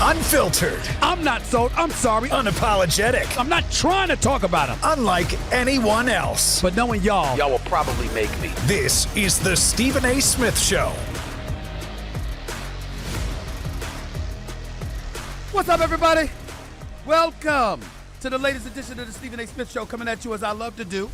Unfiltered. I'm not sold. I'm sorry. Unapologetic. I'm not trying to talk about him. Unlike anyone else. But knowing y'all will probably make me. This is the Stephen A. Smith Show. What's up, everybody? Welcome to the latest edition of the Stephen A. Smith Show, coming at you as I love to do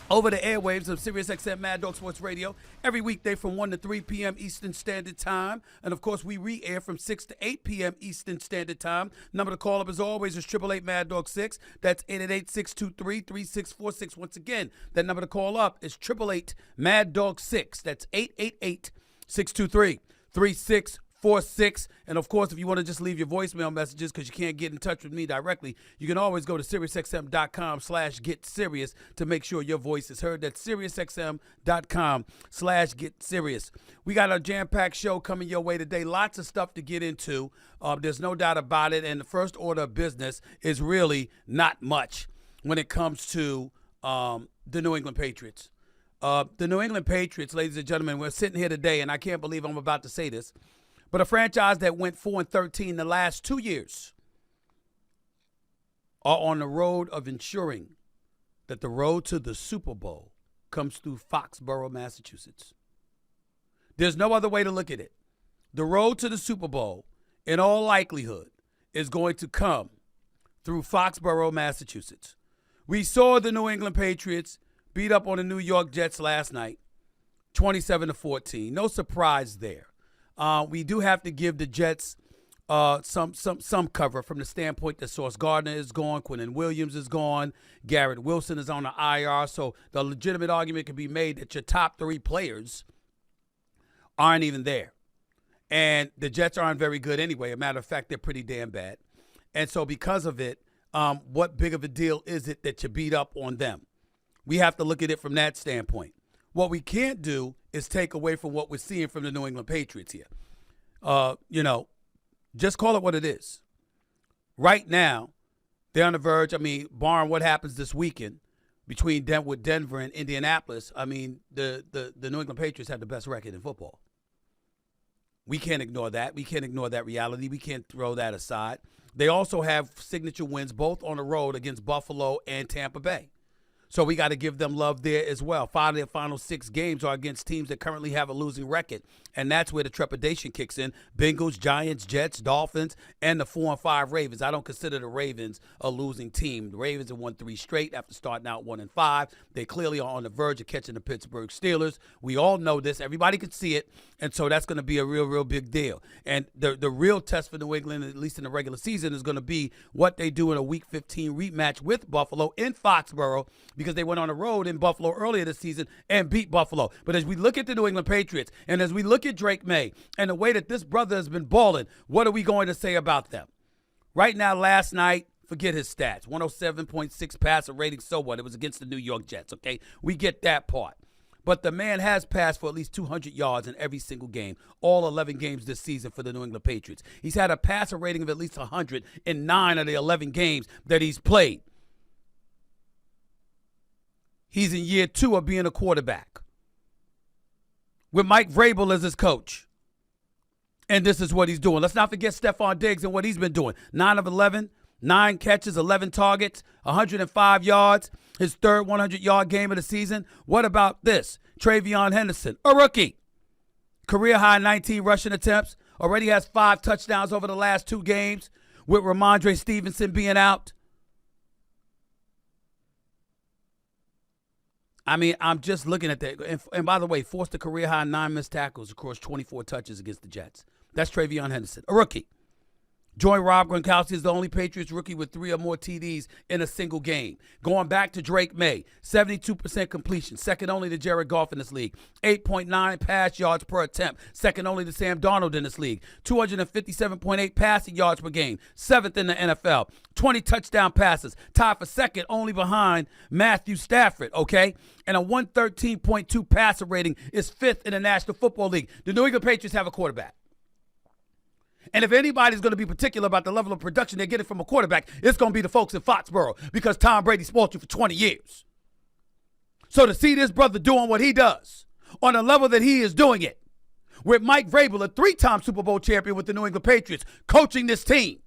over the airwaves of SiriusXM Mad Dog Sports Radio every weekday from 1 to 3 p.m. Eastern Standard Time. And, of course, we re-air from 6 to 8 p.m. Eastern Standard Time. Number to call up, as always, is 888 Mad Dog 6. That's 888-623-3646. Once again, that number to call up is 888 Mad Dog 6. That's 888-623-3646. And, of course, if you want to just leave your voicemail messages because you can't get in touch with me directly, you can always go to SiriusXM.com/GetSerious to make sure your voice is heard. That's SiriusXM.com/GetSerious. We got a jam-packed show coming your way today. Lots of stuff to get into. There's no doubt about it. And the first order of business is really not much when it comes to the New England Patriots. The New England Patriots, ladies and gentlemen, we're sitting here today, and I can't believe I'm about to say this, but a franchise that went 4-13 the last 2 years are on the road of ensuring that the road to the Super Bowl comes through Foxborough, Massachusetts. There's no other way to look at it. The road to the Super Bowl, in all likelihood, is going to come through Foxborough, Massachusetts. We saw the New England Patriots beat up on the New York Jets last night, 27-14. No surprise there. We do have to give the Jets some cover from the standpoint that Sauce Gardner is gone, Quinnen Williams is gone, Garrett Wilson is on the IR, so the legitimate argument can be made that your top three players aren't even there. And the Jets aren't very good anyway. As a matter of fact, they're pretty damn bad. And so because of it, what big of a deal is it that you beat up on them? We have to look at it from that standpoint. What we can't do is take away from what we're seeing from the New England Patriots here. Just call it what it is. Right now, they're on the verge. Barring what happens this weekend between Denver and Indianapolis, the New England Patriots have the best record in football. We can't ignore that. We can't ignore that reality. We can't throw that aside. They also have signature wins both on the road against Buffalo and Tampa Bay. So we got to give them love there as well. 5 of their final 6 games are against teams that currently have a losing record, and that's where the trepidation kicks in. Bengals, Giants, Jets, Dolphins, and the 4-5 Ravens. I don't consider the Ravens a losing team. The Ravens have won 3 straight after starting out 1-5. They clearly are on the verge of catching the Pittsburgh Steelers. We all know this. Everybody can see it, and so that's going to be a real, real big deal. And the real test for New England, at least in the regular season, is going to be what they do in a Week 15 rematch with Buffalo in Foxborough, because they went on the road in Buffalo earlier this season and beat Buffalo. But as we look at the New England Patriots and as we look at Drake May and the way that this brother has been balling, what are we going to say about them? Right now, last night, forget his stats. 107.6 passer rating, so what? It was against the New York Jets, okay? We get that part. But the man has passed for at least 200 yards in every single game, all 11 games this season for the New England Patriots. He's had a passer rating of at least 100 in 9 of the 11 games that he's played. He's in year 2 of being a quarterback with Mike Vrabel as his coach. And this is what he's doing. Let's not forget Stephon Diggs and what he's been doing. 9 of 11, 9 catches, 11 targets, 105 yards, his third 100-yard game of the season. What about this? Travion Henderson, a rookie. Career high 19 rushing attempts. Already has 5 touchdowns over the last 2 games with Ramondre Stevenson being out. I'm just looking at that. And by the way, forced a career-high 9 missed tackles across 24 touches against the Jets. That's Travion Henderson, a rookie. Join Rob Gronkowski as the only Patriots rookie with 3 or more TDs in a single game. Going back to Drake May, 72% completion, second only to Jared Goff in this league. 8.9 pass yards per attempt, second only to Sam Darnold in this league. 257.8 passing yards per game, 7th in the NFL. 20 touchdown passes, tied for second only behind Matthew Stafford, okay? And a 113.2 passer rating is 5th in the National Football League. The New England Patriots have a quarterback. And if anybody's going to be particular about the level of production they're getting from a quarterback, it's going to be the folks in Foxborough, because Tom Brady spoiled you for 20 years. So to see this brother doing what he does on the level that he is doing it, with Mike Vrabel, a 3-time Super Bowl champion with the New England Patriots, coaching this team.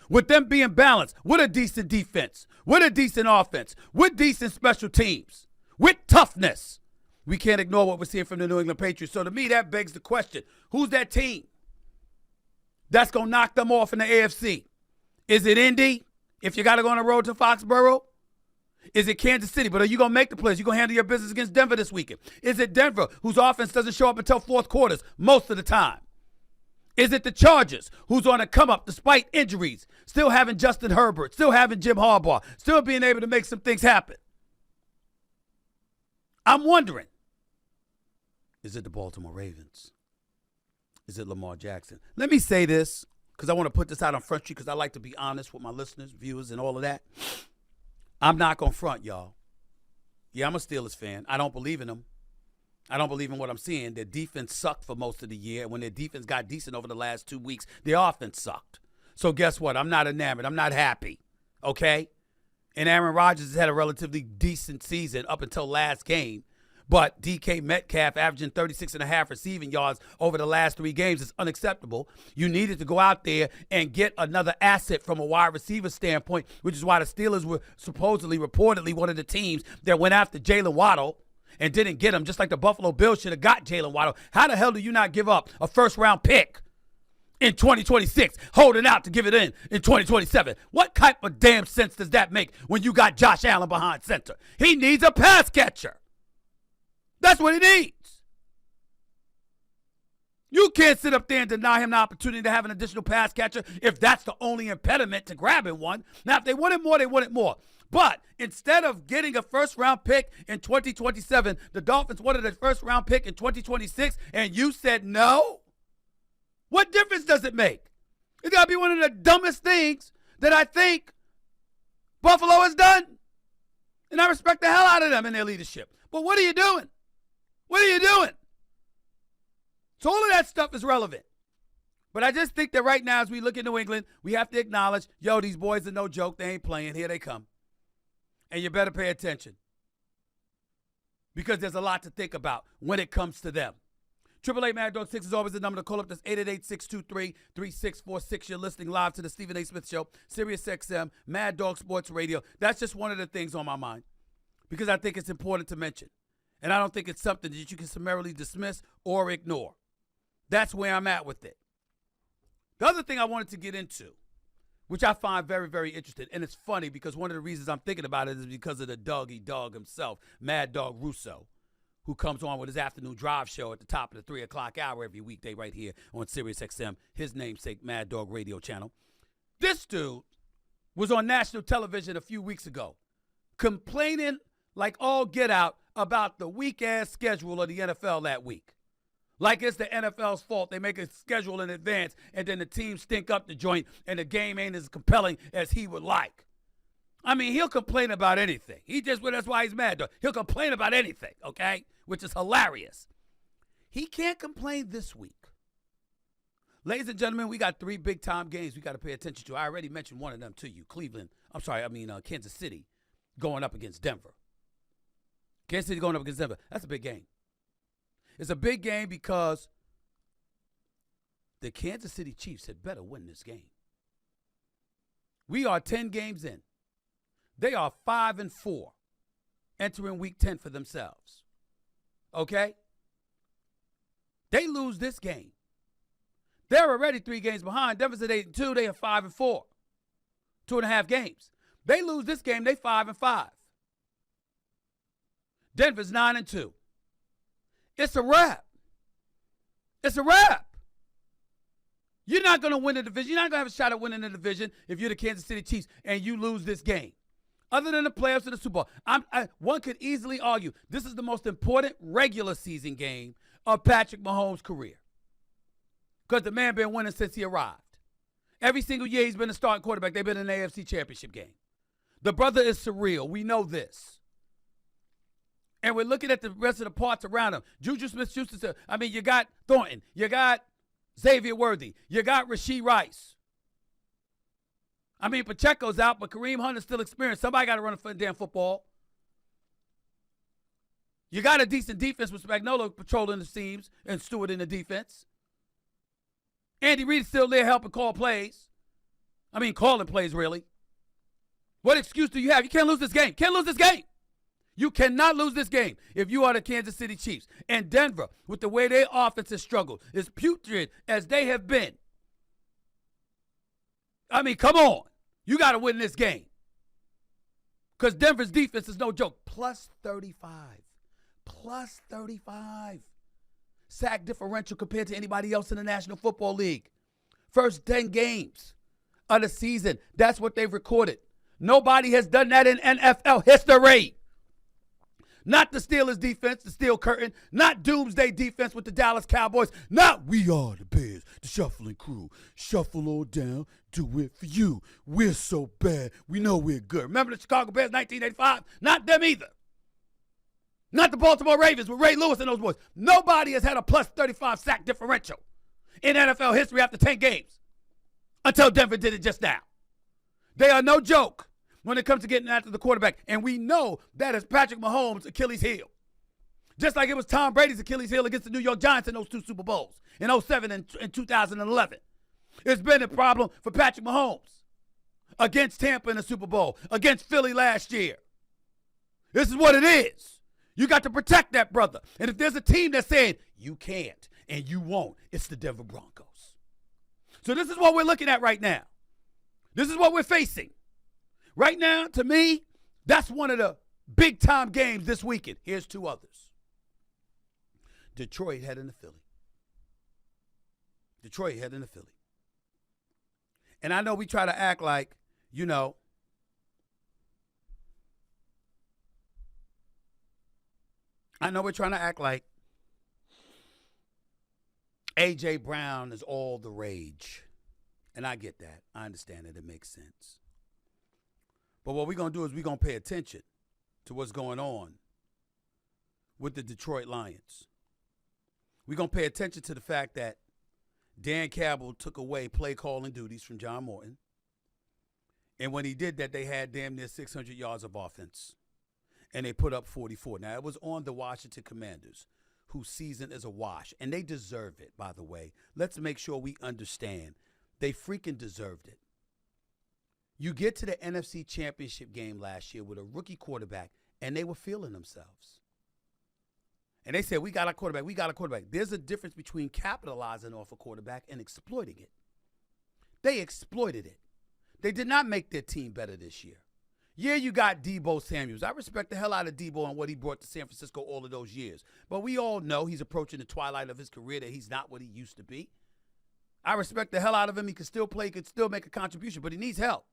With them being balanced, with a decent defense, with a decent offense, with decent special teams, with toughness. We can't ignore what we're seeing from the New England Patriots. So to me, that begs the question, who's that team that's going to knock them off in the AFC? Is it Indy, if you got to go on the road to Foxborough? Is it Kansas City? But are you going to make the plays? You going to handle your business against Denver this weekend? Is it Denver, whose offense doesn't show up until fourth quarters most of the time? Is it the Chargers, who's on a come-up despite injuries, still having Justin Herbert, still having Jim Harbaugh, still being able to make some things happen? I'm wondering, is it the Baltimore Ravens? Is it Lamar Jackson? Let me say this, because I want to put this out on Front Street, because I like to be honest with my listeners, viewers, and all of that. I'm not going to front, y'all. Yeah, I'm a Steelers fan. I don't believe in them. I don't believe in what I'm seeing. Their defense sucked for most of the year. And when their defense got decent over the last 2 weeks, their offense sucked. So guess what? I'm not enamored. I'm not happy. Okay? And Aaron Rodgers has had a relatively decent season up until last game. But DK Metcalf averaging 36.5 receiving yards over the last 3 games is unacceptable. You needed to go out there and get another asset from a wide receiver standpoint, which is why the Steelers were supposedly, reportedly, one of the teams that went after Jalen Waddle and didn't get him, just like the Buffalo Bills should have got Jalen Waddle. How the hell do you not give up a first-round pick in 2026, holding out to give it in 2027? What type of damn sense does that make when you got Josh Allen behind center? He needs a pass catcher. That's what he needs. You can't sit up there and deny him the opportunity to have an additional pass catcher if that's the only impediment to grabbing one. Now, if they wanted more, they wanted more. But instead of getting a first-round pick in 2027, the Dolphins wanted a first-round pick in 2026, and you said no? What difference does it make? It's got to be one of the dumbest things that I think Buffalo has done. And I respect the hell out of them in their leadership. But what are you doing? What are you doing? So all of that stuff is relevant. But I just think that right now, as we look at New England, we have to acknowledge, yo, these boys are no joke. They ain't playing. Here they come. And you better pay attention, because there's a lot to think about when it comes to them. 888 Mad Dog 6 is always the number to call up. That's 888-623-3646. You're listening live to the Stephen A. Smith Show, Sirius XM, Mad Dog Sports Radio. That's just one of the things on my mind, because I think it's important to mention. And I don't think it's something that you can summarily dismiss or ignore. That's where I'm at with it. The other thing I wanted to get into, which I find very, very interesting, and it's funny because one of the reasons I'm thinking about it is because of the doggy dog himself, Mad Dog Russo, who comes on with his afternoon drive show at the top of the 3 o'clock hour every weekday right here on Sirius XM, his namesake Mad Dog radio channel. This dude was on national television a few weeks ago complaining like all get out about the weak-ass schedule of the NFL that week. Like it's the NFL's fault. They make a schedule in advance, and then the teams stink up the joint, and the game ain't as compelling as he would like. I mean, he'll complain about anything. That's why he's mad, though. He'll complain about anything, okay? Which is hilarious. He can't complain this week. Ladies and gentlemen, we got 3 big-time games we got to pay attention to. I already mentioned one of them to you. Kansas City going up against Denver. Kansas City going up against Denver. That's a big game. It's a big game because the Kansas City Chiefs had better win this game. We are 10 games in. They are 5-4 entering week 10 for themselves. Okay? They lose this game. They're already 3 games behind. Denver's at 8-2. They are 5-4. 2.5 games. They lose this game. They 5-5. Denver's 9-2. It's a wrap. It's a wrap. You're not going to win the division. You're not going to have a shot at winning the division if you're the Kansas City Chiefs and you lose this game. Other than the playoffs and the Super Bowl, one could easily argue this is the most important regular season game of Patrick Mahomes' career, because the man been winning since he arrived. Every single year he's been a starting quarterback. They've been in an AFC championship game. The brother is surreal. We know this. And we're looking at the rest of the parts around him. Juju Smith-Schuster. You got Thornton. You got Xavier Worthy. You got Rashee Rice. Pacheco's out, but Kareem Hunt is still experienced. Somebody got to run a damn football. You got a decent defense with Spagnuolo patrolling the seams and Stewart in the defense. Andy Reid is still there helping call plays. I mean, calling plays, really. What excuse do you have? You can't lose this game. Can't lose this game. You cannot lose this game if you are the Kansas City Chiefs. And Denver, with the way their offense has struggled, as putrid as they have been. I mean, come on. You got to win this game. Because Denver's defense is no joke. Plus 35. Plus 35. Sack differential compared to anybody else in the National Football League. First 10 games of the season. That's what they've recorded. Nobody has done that in NFL history. Not the Steelers defense, the steel curtain. Not doomsday defense with the Dallas Cowboys. Not we are the Bears, the shuffling crew. Shuffle all down, do it for you. We're so bad, we know we're good. Remember the Chicago Bears 1985? Not them either. Not the Baltimore Ravens with Ray Lewis and those boys. Nobody has had a plus 35 sack differential in NFL history after 10 games until Denver did it just now. They are no joke when it comes to getting after the quarterback. And we know that is Patrick Mahomes' Achilles heel. Just like it was Tom Brady's Achilles heel against the New York Giants in those two Super Bowls in 07 and 2011. It's been a problem for Patrick Mahomes against Tampa in the Super Bowl, against Philly last year. This is what it is. You got to protect that brother. And if there's a team that's saying you can't and you won't, it's the Denver Broncos. So this is what we're looking at right now. This is what we're facing. Right now, to me, that's one of the big-time games this weekend. Here's two others. Detroit heading to Philly. Detroit heading to Philly. And I know we try to act like, I know we're trying to act like A.J. Brown is all the rage. And I get that. I understand it. It makes sense. But what we're going to do is we're going to pay attention to what's going on with the Detroit Lions. We're going to pay attention to the fact that Dan Campbell took away play calling duties from John Morton. And when he did that, they had damn near 600 yards of offense. And they put up 44. Now, it was on the Washington Commanders, whose season is a wash. And they deserve it, by the way. Let's make sure we understand. They freaking deserved it. You get to the NFC Championship game last year with a rookie quarterback, and they were feeling themselves. And they said, we got a quarterback, we got a quarterback. There's a difference between capitalizing off a quarterback and exploiting it. They exploited it. They did not make their team better this year. Yeah, you got Deebo Samuels. I respect the hell out of Deebo and what he brought to San Francisco all of those years. But we all know he's approaching the twilight of his career, that he's not what he used to be. I respect the hell out of him. He can still play, he can still make a contribution, but he needs help.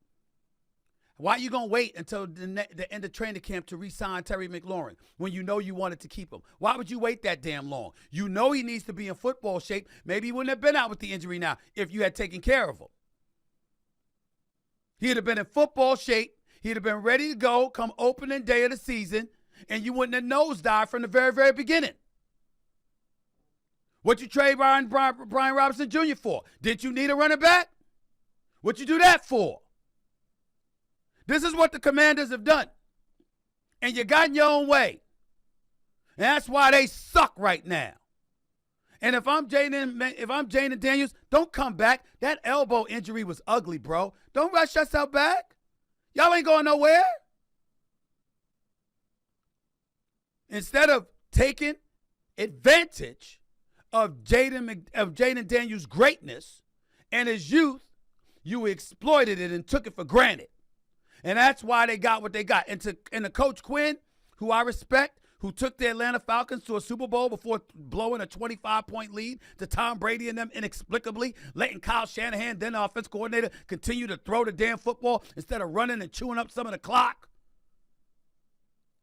Why are you going to wait until the end of training camp to re-sign Terry McLaurin when you know you wanted to keep him? Why would you wait that damn long? You know he needs to be in football shape. Maybe he wouldn't have been out with the injury now if you had taken care of him. He'd have been in football shape. He'd have been ready to go come opening day of the season, and you wouldn't have nosedived from the very, very beginning. What you trade Brian Robinson Jr. for? Did you need a running back? What you do that for? This is what the Commanders have done. And you got in your own way. And that's why they suck right now. And if I'm Jaden Daniels, don't come back. That elbow injury was ugly, bro. Don't rush yourself back. Y'all ain't going nowhere. Instead of taking advantage of Jaden Daniels' greatness and his youth, you exploited it and took it for granted. And that's why they got what they got. And the Coach Quinn, who I respect, who took the Atlanta Falcons to a Super Bowl before blowing a 25-point lead to Tom Brady and them inexplicably, letting Kyle Shanahan, then the offense coordinator, continue to throw the damn football instead of running and chewing up some of the clock,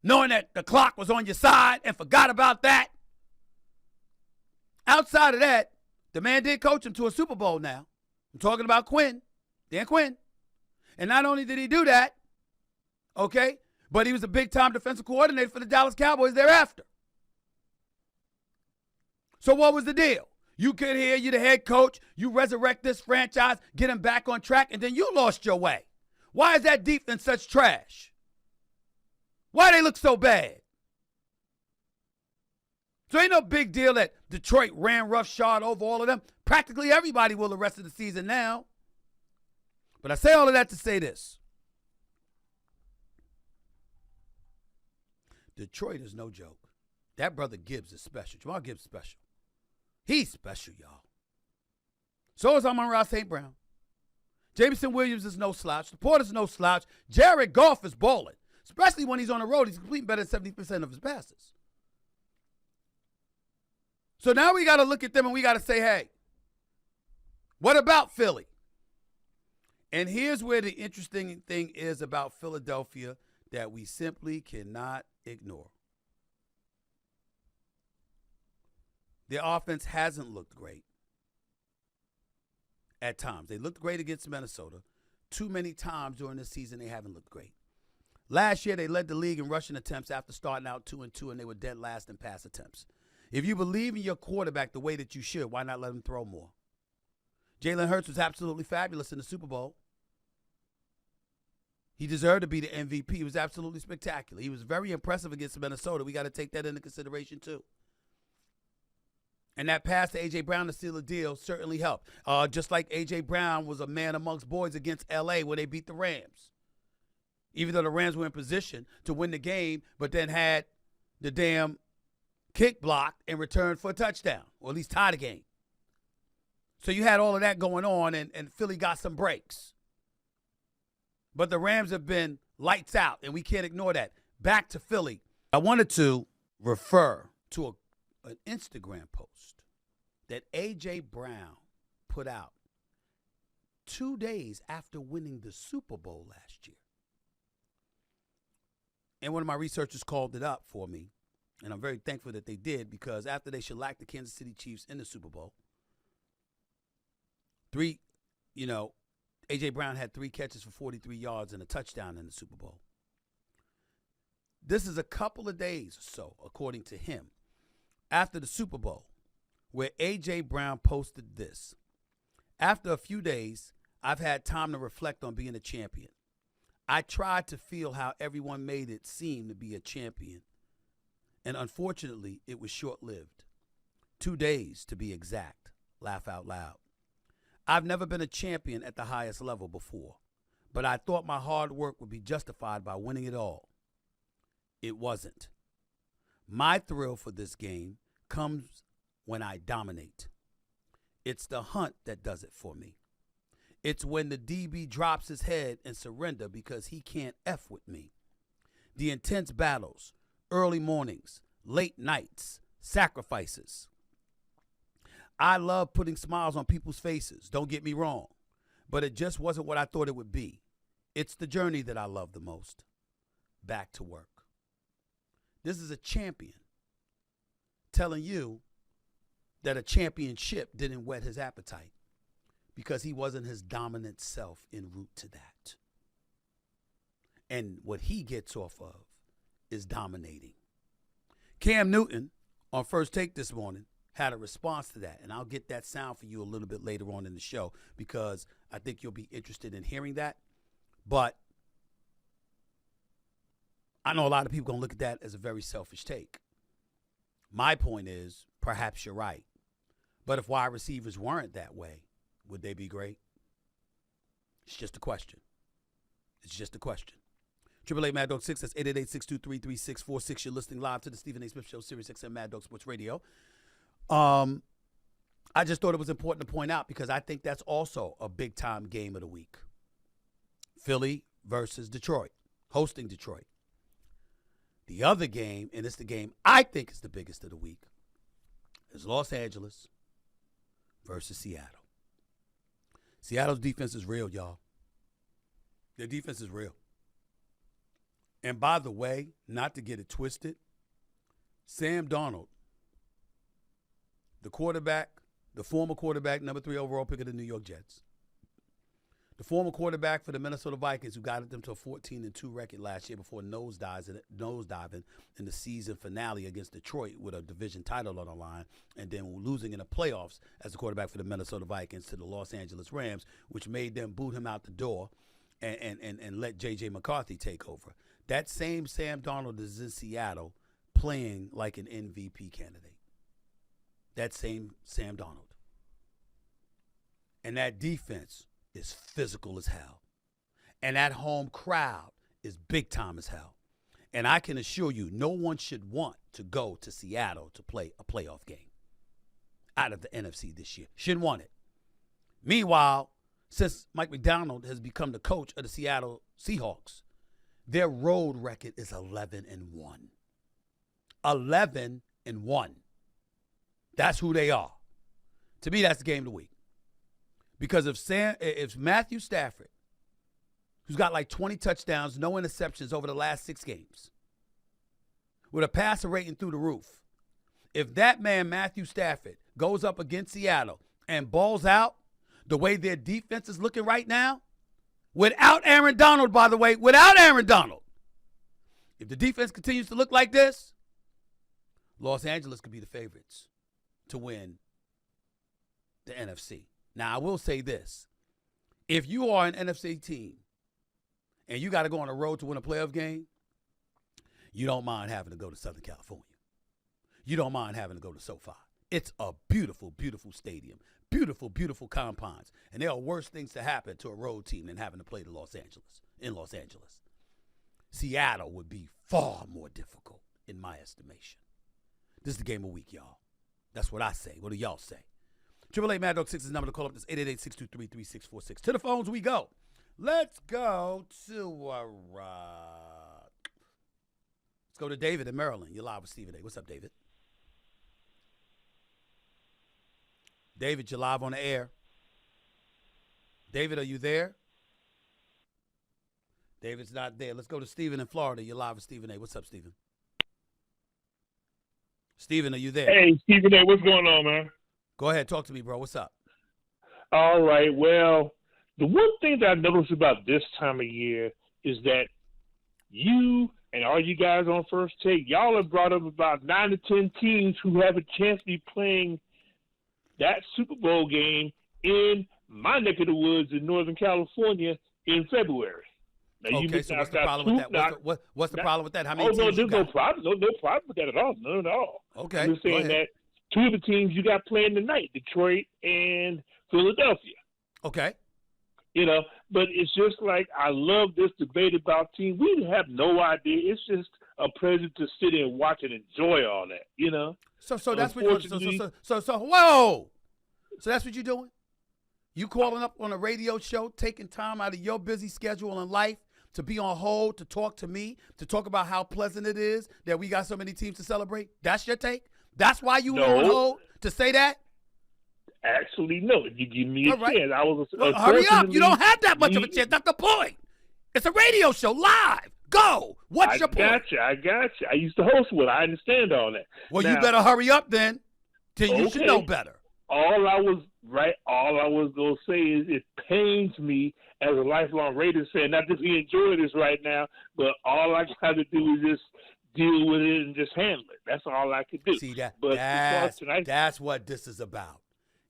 knowing that the clock was on your side and forgot about that. Outside of that, the man did coach him to a Super Bowl now. I'm talking about Quinn, Dan Quinn. And not only did he do that, okay, but he was a big-time defensive coordinator for the Dallas Cowboys thereafter. So what was the deal? You get here, you're the head coach, you resurrect this franchise, get him back on track, and then you lost your way. Why is that defense such trash? Why they look so bad? So ain't no big deal that Detroit ran roughshod over all of them. Practically everybody will the rest of the season now. But I say all of that to say this. Detroit is no joke. That brother Gibbs is special. Jamal Gibbs is special. He's special, y'all. So is Amon-Ra St. Brown. Jameson Williams is no slouch. Laporta's no slouch. Jared Goff is balling. Especially when he's on the road. He's completing better than 70% of his passes. So now we got to look at them and we got to say, hey, what about Philly? And here's where the interesting thing is about Philadelphia that we simply cannot ignore. Their offense hasn't looked great at times. They looked great against Minnesota. Too many times during this season, they haven't looked great. Last year, they led the league in rushing attempts after starting out 2-2, and they were dead last in pass attempts. If you believe in your quarterback the way that you should, why not let him throw more? Jalen Hurts was absolutely fabulous in the Super Bowl. He deserved to be the MVP. He was absolutely spectacular. He was very impressive against Minnesota. We got to take that into consideration, too. And that pass to A.J. Brown to seal a deal certainly helped. Just like A.J. Brown was a man amongst boys against L.A. when they beat the Rams. Even though the Rams were in position to win the game, but then had the damn kick blocked and returned for a touchdown, or at least tie the game. So you had all of that going on, and Philly got some breaks. But the Rams have been lights out, and we can't ignore that. Back to Philly. I wanted to refer to an Instagram post that A.J. Brown put out 2 days after winning the Super Bowl last year. And one of my researchers called it up for me, and I'm very thankful that they did, because after they shellacked the Kansas City Chiefs in the Super Bowl, A.J. Brown had 3 catches for 43 yards and a touchdown in the Super Bowl. This is a couple of days or so, according to him, after the Super Bowl, where A.J. Brown posted this. After a few days, I've had time to reflect on being a champion. I tried to feel how everyone made it seem to be a champion. And unfortunately, it was short-lived. 2 days, to be exact. Laugh out loud. I've never been a champion at the highest level before, but I thought my hard work would be justified by winning it all. It wasn't. My thrill for this game comes when I dominate. It's the hunt that does it for me. It's when the DB drops his head and surrender because he can't F with me. The intense battles, early mornings, late nights, sacrifices. I love putting smiles on people's faces, don't get me wrong, but it just wasn't what I thought it would be. It's the journey that I love the most. Back to work. This is a champion telling you that a championship didn't whet his appetite because he wasn't his dominant self en route to that. And what he gets off of is dominating. Cam Newton, on First Take this morning, had a response to that. And I'll get that sound for you a little bit later on in the show because I think you'll be interested in hearing that. But I know a lot of people going to look at that as a very selfish take. My point is, perhaps you're right. But if wide receivers weren't that way, would they be great? It's just a question. It's just a question. 888 Mad Dog 6, that's 888-623-3646. You're listening live to the Stephen A. Smith Show, Sirius XM Mad Dog Sports Radio. I just thought it was important to point out because I think that's also a big-time game of the week. Philly versus Detroit, hosting Detroit. The other game, and it's the game I think is the biggest of the week, is Los Angeles versus Seattle. Seattle's defense is real, y'all. Their defense is real. And by the way, not to get it twisted, Sam Darnold, the quarterback, the former quarterback, number 3 overall pick of the New York Jets, the former quarterback for the Minnesota Vikings who got them to a 14-2 record last year before nosediving in the season finale against Detroit with a division title on the line and then losing in the playoffs as the quarterback for the Minnesota Vikings to the Los Angeles Rams, which made them boot him out the door and let J.J. McCarthy take over. That same Sam Darnold is in Seattle playing like an MVP candidate. that same Sam Darnold. And that defense is physical as hell. And that home crowd is big time as hell. And I can assure you, no one should want to go to Seattle to play a playoff game out of the NFC this year. Shouldn't want it. Meanwhile, since Mike McDonald has become the coach of the Seattle Seahawks, their road record is 11-1. 11-1. That's who they are. To me, that's the game of the week. Because if Matthew Stafford, who's got like 20 touchdowns, no interceptions over the last 6 games, with a passer rating through the roof, if that man, Matthew Stafford, goes up against Seattle and balls out the way their defense is looking right now, without Aaron Donald, by the way, without Aaron Donald, if the defense continues to look like this, Los Angeles could be the favorites to win the NFC. Now, I will say this. If you are an NFC team and you got to go on the road to win a playoff game, you don't mind having to go to Southern California. You don't mind having to go to SoFi. It's a beautiful, beautiful stadium. Beautiful, beautiful compounds. And there are worse things to happen to a road team than having to play in Los Angeles. Seattle would be far more difficult, in my estimation. This is the game of the week, y'all. That's what I say. What do y'all say? 888 Mad Dog 6 is the number to call up. This 888-623-3646. To the phones we go. Let's go to let's go to David in Maryland. You're live with Stephen A. What's up, David? David, you're live on the air. David, are you there? David's not there. Let's go to Stephen in Florida. You're live with Stephen A. What's up, Stephen? Stephen, are you there? Hey, Stephen A., what's going on, man? Go ahead. Talk to me, bro. What's up? All right. Well, the one thing that I noticed about this time of year is that you and all you guys on First Take, y'all have brought up about 9 to 10 teams who have a chance to be playing that Super Bowl game in my neck of the woods in Northern California in February. Now, okay, so what's the problem with that? What's the problem with that? How many teams there's no problem. No problem with that at all. None at all. Okay, I'm just saying that 2 of the teams you got playing tonight, Detroit and Philadelphia. Okay. You know, but it's just like I love this debate about teams. We have no idea. It's just a pleasure to sit and watch and enjoy all that, you know? So that's what you're whoa. So that's what you're doing? You calling up on a radio show, taking time out of your busy schedule in life to be on hold, to talk to me, to talk about how pleasant it is that we got so many teams to celebrate? That's your take? That's why you were on hold to say that? Actually, no. If you give me a chance, I was hurry up. You don't have that much of a chance. That's the point. It's a radio show, live. Go. What's your point? I got you. I used to host one. I understand all that. Well, now, you better hurry up then. You should know better. All I was going to say is it pains me as a lifelong Raiders fan, not just enjoy this right now, but all I got to do is just deal with it and just handle it. That's all I could do. See, that's what this is about.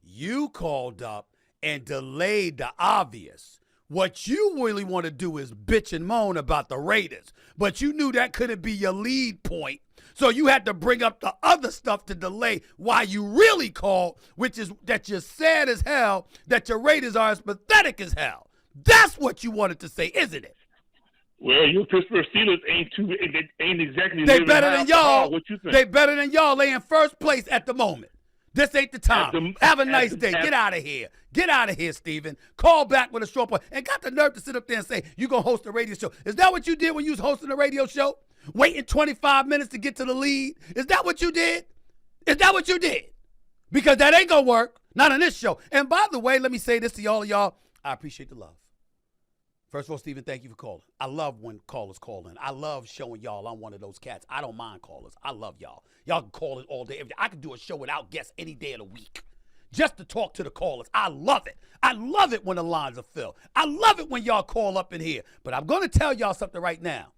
You called up and delayed the obvious. What you really want to do is bitch and moan about the Raiders, but you knew that couldn't be your lead point. So you had to bring up the other stuff to delay why you really called, which is that you're sad as hell, that your Raiders are as pathetic as hell. That's what you wanted to say, isn't it? Well, your Pittsburgh Steelers ain't exactly. They better than y'all. What you think? They better than y'all. They in first place at the moment. This ain't the time. Have a nice day. Get out of here. Get out of here, Steven. Call back with a short point. And got the nerve to sit up there and say, you're going to host a radio show. Is that what you did when you was hosting a radio show? Waiting 25 minutes to get to the lead? Is that what you did? Is that what you did? Because that ain't going to work. Not on this show. And by the way, let me say this to all of y'all. I appreciate the love. First of all, Steven, thank you for calling. I love when callers call in. I love showing y'all I'm one of those cats. I don't mind callers. I love y'all. Y'all can call in all day, every day. I can do a show without guests any day of the week just to talk to the callers. I love it. I love it when the lines are filled. I love it when y'all call up in here. But I'm going to tell y'all something right now.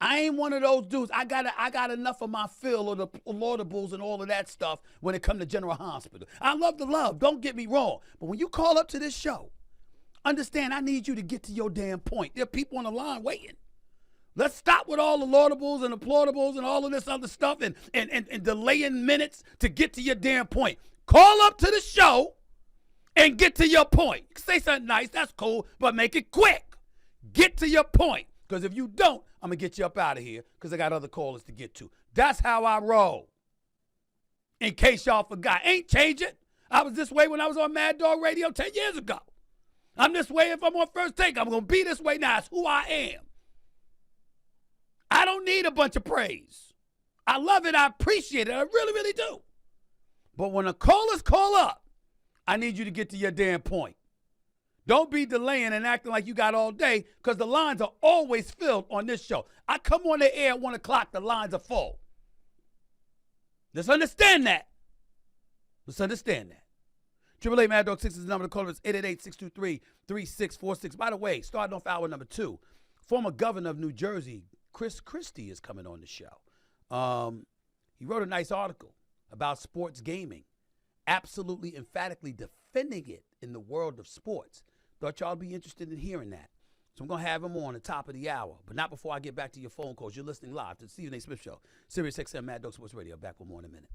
I ain't one of those dudes. I got enough of my fill of the laudables and all of that stuff when it comes to General Hospital. I love the love. Don't get me wrong. But when you call up to this show, understand I need you to get to your damn point. There are people on the line waiting. Let's stop with all the laudables and applaudables and all of this other stuff and delaying minutes to get to your damn point. Call up to the show and get to your point. You can say something nice, that's cool, but make it quick. Get to your point. Because if you don't, I'm going to get you up out of here because I got other callers to get to. That's how I roll. In case y'all forgot. Ain't changing. I was this way when I was on Mad Dog Radio 10 years ago. I'm this way if I'm on First Take. I'm going to be this way now. It's who I am. I don't need a bunch of praise. I love it. I appreciate it. I really, really do. But when the callers call up, I need you to get to your damn point. Don't be delaying and acting like you got all day because the lines are always filled on this show. I come on the air at 1 o'clock, the lines are full. Let's understand that. Let's understand that. 888 Mad Dog 6 is the number to call. It's 888-623-3646. By the way, starting off hour number 2, former governor of New Jersey, Chris Christie, is coming on the show. He wrote a nice article about sports gaming, absolutely emphatically defending it in the world of sports. Thought y'all would be interested in hearing that. So I'm going to have him on the top of the hour, but not before I get back to your phone calls. You're listening live to the Stephen A. Smith Show, Sirius XM Mad Dog Sports Radio. Back with more in a minute.